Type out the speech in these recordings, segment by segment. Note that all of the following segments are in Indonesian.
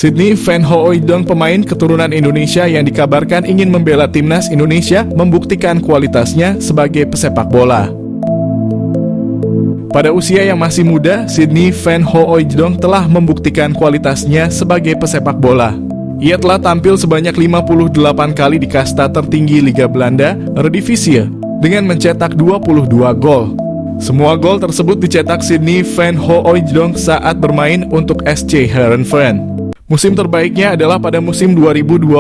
Sydney Van Hooijdonk, pemain keturunan Indonesia yang dikabarkan ingin membela timnas Indonesia, membuktikan kualitasnya sebagai pesepak bola. Pada usia yang masih muda, Sydney Van Hooijdonk telah membuktikan kualitasnya sebagai pesepak bola. Ia telah tampil sebanyak 58 kali di kasta tertinggi Liga Belanda, Eredivisie, dengan mencetak 22 gol. Semua gol tersebut dicetak Sydney Van Hooijdonk saat bermain untuk SC Heerenveen. Musim terbaiknya adalah pada musim 2022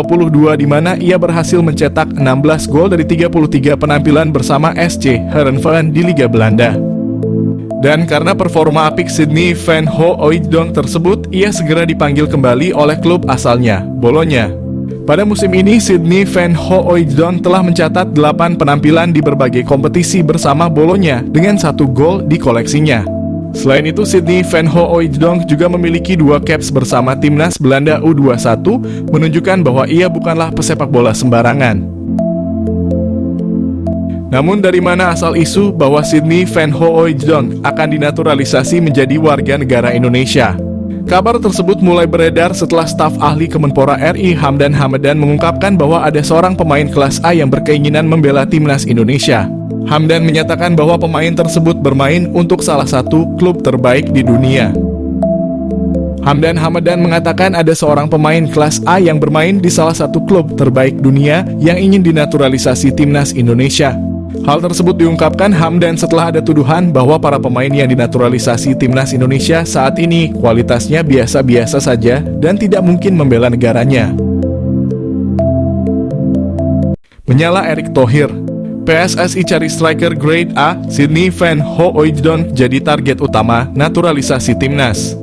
di mana ia berhasil mencetak 16 gol dari 33 penampilan bersama SC Heerenveen di Liga Belanda. Dan karena performa apik Sydney Van Hooijdonk tersebut, ia segera dipanggil kembali oleh klub asalnya, Bologna. Pada musim ini, Sydney Van Hooijdonk telah mencatat 8 penampilan di berbagai kompetisi bersama Bologna dengan 1 gol di koleksinya. Selain itu, Sydney Van Hooijdonk juga memiliki 2 caps bersama timnas Belanda U21, menunjukkan bahwa ia bukanlah pesepak bola sembarangan. Namun dari mana asal isu bahwa Sydney Van Hooijdonk akan dinaturalisasi menjadi warga negara Indonesia? Kabar tersebut mulai beredar setelah staf ahli Kemenpora RI Hamdan Hamadan mengungkapkan bahwa ada seorang pemain kelas A yang berkeinginan membela timnas Indonesia. Hamdan menyatakan bahwa pemain tersebut bermain untuk salah satu klub terbaik di dunia. Hamdan Hamadan mengatakan ada seorang pemain kelas A yang bermain di salah satu klub terbaik dunia yang ingin dinaturalisasi timnas Indonesia. Hal tersebut diungkapkan Hamdan setelah ada tuduhan bahwa para pemain yang dinaturalisasi timnas Indonesia saat ini kualitasnya biasa-biasa saja dan tidak mungkin membela negaranya. Menyala Erick Thohir. PSSI cari striker grade A, Sydney Van Hooijdonk jadi target utama naturalisasi timnas.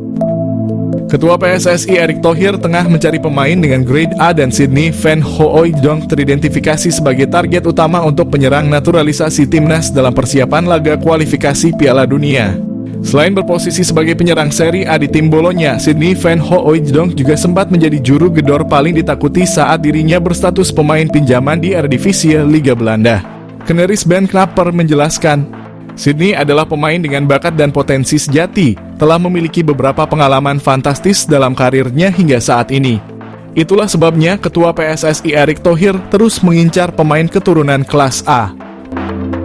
Ketua PSSI Erick Thohir tengah mencari pemain dengan grade A dan Sydney Van Hooijdonk teridentifikasi sebagai target utama untuk penyerang naturalisasi timnas dalam persiapan laga kualifikasi Piala Dunia. Selain berposisi sebagai penyerang Serie A di tim Bologna, Sydney Van Hooijdonk juga sempat menjadi juru gedor paling ditakuti saat dirinya berstatus pemain pinjaman di Eredivisie Liga Belanda. Keneris Ben Knapper menjelaskan, Sydney adalah pemain dengan bakat dan potensi sejati, telah memiliki beberapa pengalaman fantastis dalam karirnya hingga saat ini. Itulah sebabnya Ketua PSSI Erick Thohir terus mengincar pemain keturunan kelas A.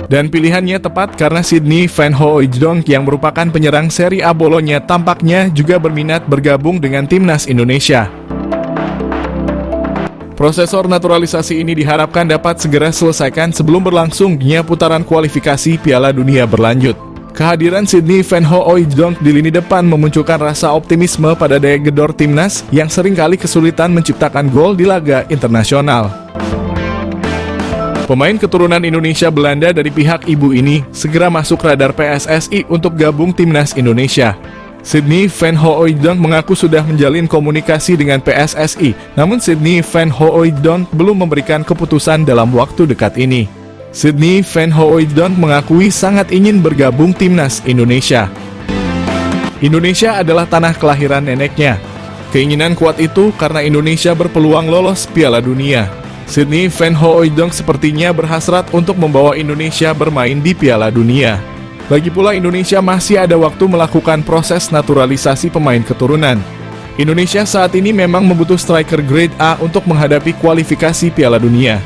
Dan pilihannya tepat karena Sydney Van Hooijdonk yang merupakan penyerang Serie A Bologna tampaknya juga berminat bergabung dengan timnas Indonesia. Prosesor naturalisasi ini diharapkan dapat segera selesaikan sebelum berlangsungnya putaran kualifikasi Piala Dunia berlanjut. Kehadiran Sydney Van Hooijdonk di lini depan memunculkan rasa optimisme pada daya gedor timnas yang seringkali kesulitan menciptakan gol di laga internasional. Pemain keturunan Indonesia Belanda dari pihak ibu ini segera masuk radar PSSI untuk gabung timnas Indonesia. Sydney Van Hooijdonk mengaku sudah menjalin komunikasi dengan PSSI, namun Sydney Van Hooijdonk belum memberikan keputusan dalam waktu dekat ini. Sydney Van Hooijdonk mengakui sangat ingin bergabung timnas Indonesia. Indonesia adalah tanah kelahiran neneknya. Keinginan kuat itu karena Indonesia berpeluang lolos Piala Dunia. Sydney Van Hooijdonk sepertinya berhasrat untuk membawa Indonesia bermain di Piala Dunia. Lagi pula Indonesia masih ada waktu melakukan proses naturalisasi pemain keturunan. Indonesia saat ini memang membutuh striker grade A untuk menghadapi kualifikasi Piala Dunia.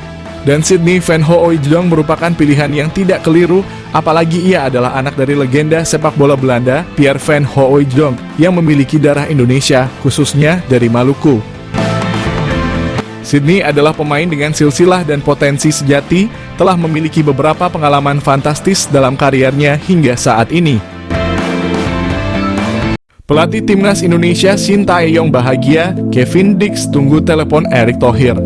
Dan Sydney Van Hooijdonk merupakan pilihan yang tidak keliru, apalagi ia adalah anak dari legenda sepak bola Belanda, Pierre Van Hooijdonk, yang memiliki darah Indonesia, khususnya dari Maluku. Sydney adalah pemain dengan silsilah dan potensi sejati, telah memiliki beberapa pengalaman fantastis dalam kariernya hingga saat ini. Pelatih timnas Indonesia Shin Tae-yong bahagia, Kevin Dix tunggu telepon Erick Thohir.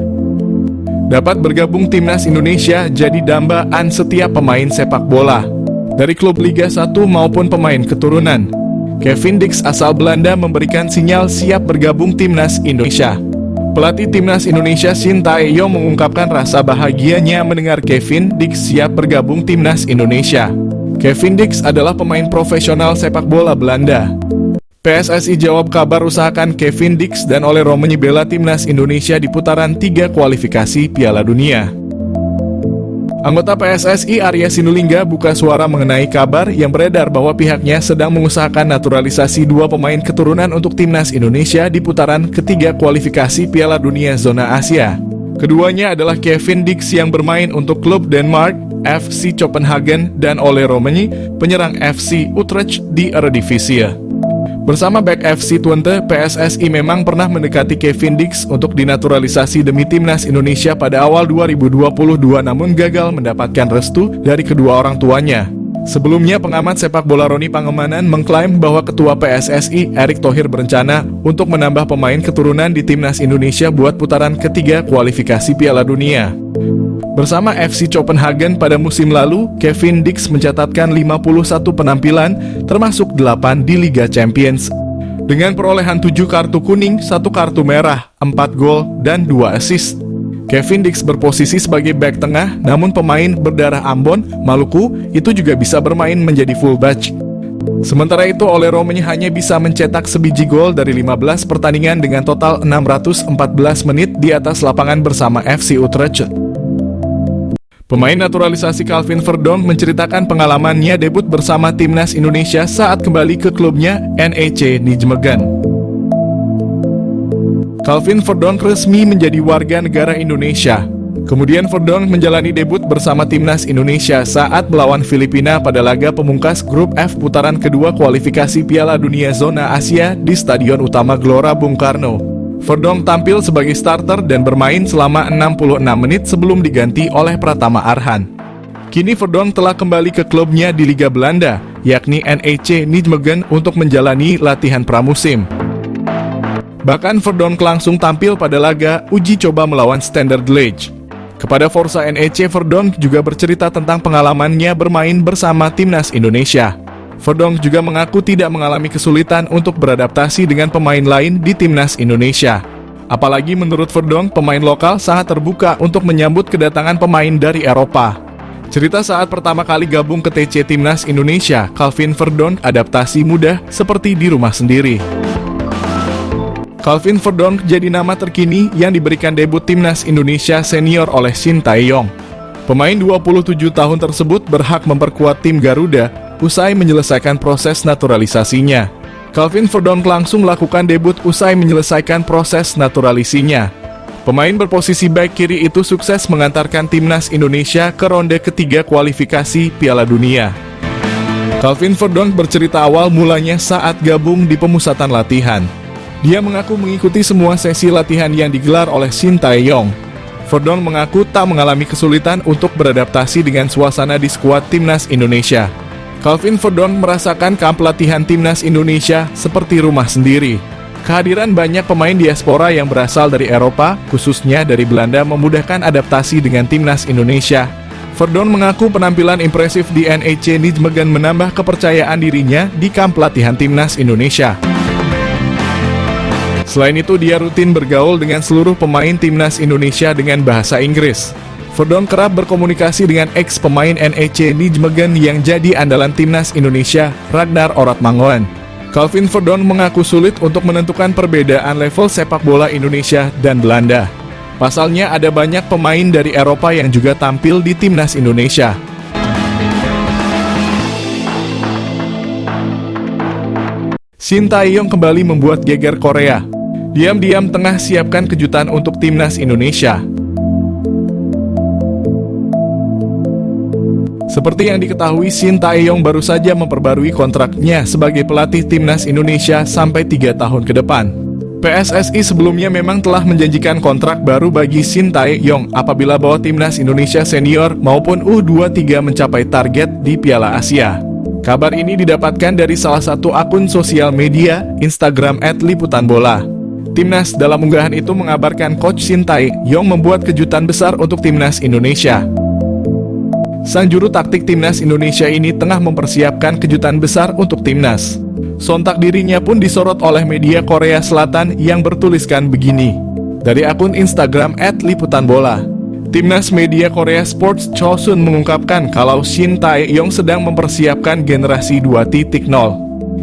Dapat bergabung timnas Indonesia jadi dambaan setiap pemain sepak bola, dari klub Liga 1 maupun pemain keturunan. Kevin Dix asal Belanda memberikan sinyal siap bergabung timnas Indonesia. Pelatih timnas Indonesia Shin Tae-yong mengungkapkan rasa bahagianya mendengar Kevin Dix siap bergabung timnas Indonesia. Kevin Dix adalah pemain profesional sepak bola Belanda. PSSI jawab kabar usahakan Kevin Dix dan Olero menyebela timnas Indonesia di putaran 3 kualifikasi Piala Dunia. Anggota PSSI Arya Sinulinga buka suara mengenai kabar yang beredar bahwa pihaknya sedang mengusahakan naturalisasi 2 pemain keturunan untuk timnas Indonesia di putaran ketiga kualifikasi Piala Dunia Zona Asia. Keduanya adalah Kevin Dix yang bermain untuk klub Denmark, FC Copenhagen, dan Ole Romani, penyerang FC Utrecht di Eredivisie. Bersama back FC Twente, PSSI memang pernah mendekati Kevin Dix untuk dinaturalisasi demi timnas Indonesia pada awal 2022 namun gagal mendapatkan restu dari kedua orang tuanya. Sebelumnya, pengamat sepak bola Roni Pangemanan mengklaim bahwa Ketua PSSI Erick Thohir berencana untuk menambah pemain keturunan di timnas Indonesia buat putaran ketiga kualifikasi Piala Dunia. Bersama FC Copenhagen pada musim lalu, Kevin Dix mencatatkan 51 penampilan, termasuk 8 di Liga Champions. Dengan perolehan 7 kartu kuning, 1 kartu merah, 4 gol, dan 2 assist. Kevin Dix berposisi sebagai bek tengah, namun pemain berdarah Ambon, Maluku, itu juga bisa bermain menjadi fullback. Sementara itu, Ole Romani hanya bisa mencetak sebiji gol dari 15 pertandingan dengan total 614 menit di atas lapangan bersama FC Utrecht. Pemain naturalisasi Calvin Verdonk menceritakan pengalamannya debut bersama timnas Indonesia saat kembali ke klubnya NEC Nijmegen. Calvin Verdonk resmi menjadi warga negara Indonesia. Kemudian Verdonk menjalani debut bersama timnas Indonesia saat melawan Filipina pada laga pemungkas grup F putaran kedua kualifikasi Piala Dunia Zona Asia di Stadion Utama Gelora Bung Karno. Verdonk tampil sebagai starter dan bermain selama 66 menit sebelum diganti oleh Pratama Arhan. Kini Verdonk telah kembali ke klubnya di Liga Belanda, yakni NEC Nijmegen untuk menjalani latihan pramusim. Bahkan Verdonk langsung tampil pada laga uji coba melawan Standard Liège. Kepada Forza NEC, Verdonk juga bercerita tentang pengalamannya bermain bersama timnas Indonesia. Verdonk juga mengaku tidak mengalami kesulitan untuk beradaptasi dengan pemain lain di timnas Indonesia. Apalagi menurut Verdonk, pemain lokal sangat terbuka untuk menyambut kedatangan pemain dari Eropa. Cerita saat pertama kali gabung ke TC Timnas Indonesia, Calvin Verdonk adaptasi mudah seperti di rumah sendiri. Calvin Verdonk jadi nama terkini yang diberikan debut timnas Indonesia senior oleh Shin Tae-yong. Pemain 27 tahun tersebut berhak memperkuat tim Garuda usai menyelesaikan proses naturalisasinya. Calvin Verdonk langsung melakukan debut usai menyelesaikan proses naturalisasinya. Pemain berposisi back kiri itu sukses mengantarkan timnas Indonesia ke ronde ketiga kualifikasi Piala Dunia. Calvin Verdonk bercerita awal mulanya saat gabung di pemusatan latihan. Dia mengaku mengikuti semua sesi latihan yang digelar oleh Shin Tae-yong. Verdonk mengaku tak mengalami kesulitan untuk beradaptasi dengan suasana di skuad timnas Indonesia. Calvin Verdonk merasakan kamp latihan timnas Indonesia seperti rumah sendiri. Kehadiran banyak pemain diaspora yang berasal dari Eropa, khususnya dari Belanda, memudahkan adaptasi dengan timnas Indonesia. Verdonk mengaku penampilan impresif di NEC Nijmegen menambah kepercayaan dirinya di kamp latihan timnas Indonesia. Selain itu, dia rutin bergaul dengan seluruh pemain timnas Indonesia dengan bahasa Inggris. Verdonk kerap berkomunikasi dengan ex-pemain NEC Nijmegen yang jadi andalan timnas Indonesia, Ragnar Oratmangoen. Calvin Verdonk mengaku sulit untuk menentukan perbedaan level sepak bola Indonesia dan Belanda. Pasalnya ada banyak pemain dari Eropa yang juga tampil di timnas Indonesia. Shin Tae-yong kembali membuat geger Korea. Diam-diam tengah siapkan kejutan untuk timnas Indonesia. Seperti yang diketahui, Shin Tae-yong baru saja memperbarui kontraknya sebagai pelatih timnas Indonesia sampai 3 tahun ke depan. PSSI sebelumnya memang telah menjanjikan kontrak baru bagi Shin Tae-yong apabila bawa timnas Indonesia senior maupun U23 mencapai target di Piala Asia. Kabar ini didapatkan dari salah satu akun sosial media Instagram @liputanbola. Timnas dalam unggahan itu mengabarkan Coach Shin Tae-yong membuat kejutan besar untuk timnas Indonesia. Sang juru taktik timnas Indonesia ini tengah mempersiapkan kejutan besar untuk timnas. Sontak dirinya pun disorot oleh media Korea Selatan yang bertuliskan begini. Dari akun Instagram @liputanbola. Timnas media Korea Sports Chosun mengungkapkan kalau Shin Tae-yong sedang mempersiapkan generasi 2.0,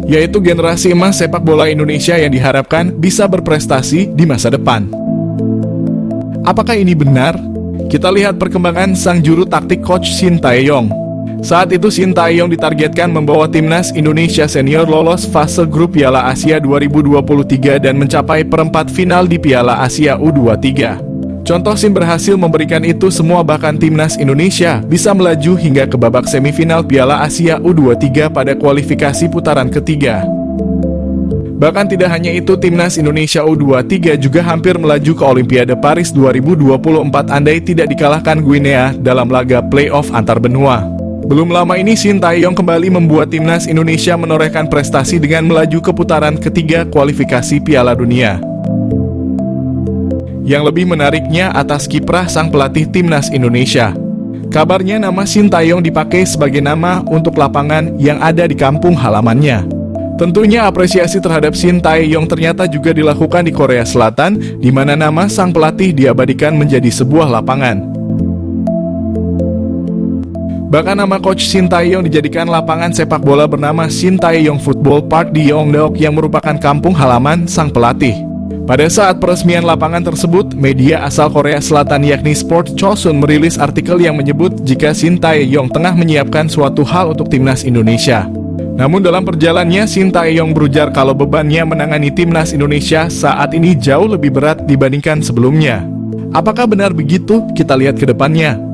yaitu generasi emas sepak bola Indonesia yang diharapkan bisa berprestasi di masa depan. Apakah ini benar? Kita lihat perkembangan sang juru taktik coach Shin Tae-yong. Saat itu Shin Tae-yong ditargetkan membawa timnas Indonesia senior lolos fase grup Piala Asia 2023 dan mencapai perempat final di Piala Asia U23. Contoh Shin berhasil memberikan itu semua, bahkan timnas Indonesia bisa melaju hingga ke babak semifinal Piala Asia U23 pada kualifikasi putaran ketiga. Bahkan tidak hanya itu, timnas Indonesia U23 juga hampir melaju ke Olimpiade Paris 2024 andai tidak dikalahkan Guinea dalam laga playoff antar benua. Belum lama ini Shin Tae-yong kembali membuat timnas Indonesia menorehkan prestasi dengan melaju ke putaran ketiga kualifikasi Piala Dunia. Yang lebih menariknya atas kiprah sang pelatih timnas Indonesia. Kabarnya nama Shin Tae-yong dipakai sebagai nama untuk lapangan yang ada di kampung halamannya. Tentunya apresiasi terhadap Shin Tae-yong ternyata juga dilakukan di Korea Selatan, di mana nama sang pelatih diabadikan menjadi sebuah lapangan. Bahkan nama coach Shin Tae-yong dijadikan lapangan sepak bola bernama Shin Tae-yong Football Park di Yeongdeok yang merupakan kampung halaman sang pelatih. Pada saat peresmian lapangan tersebut, media asal Korea Selatan yakni Sport Chosun merilis artikel yang menyebut jika Shin Tae-yong tengah menyiapkan suatu hal untuk timnas Indonesia. Namun dalam perjalanannya, Shin Tae-yong berujar kalau bebannya menangani timnas Indonesia saat ini jauh lebih berat dibandingkan sebelumnya. Apakah benar begitu? Kita lihat ke depannya.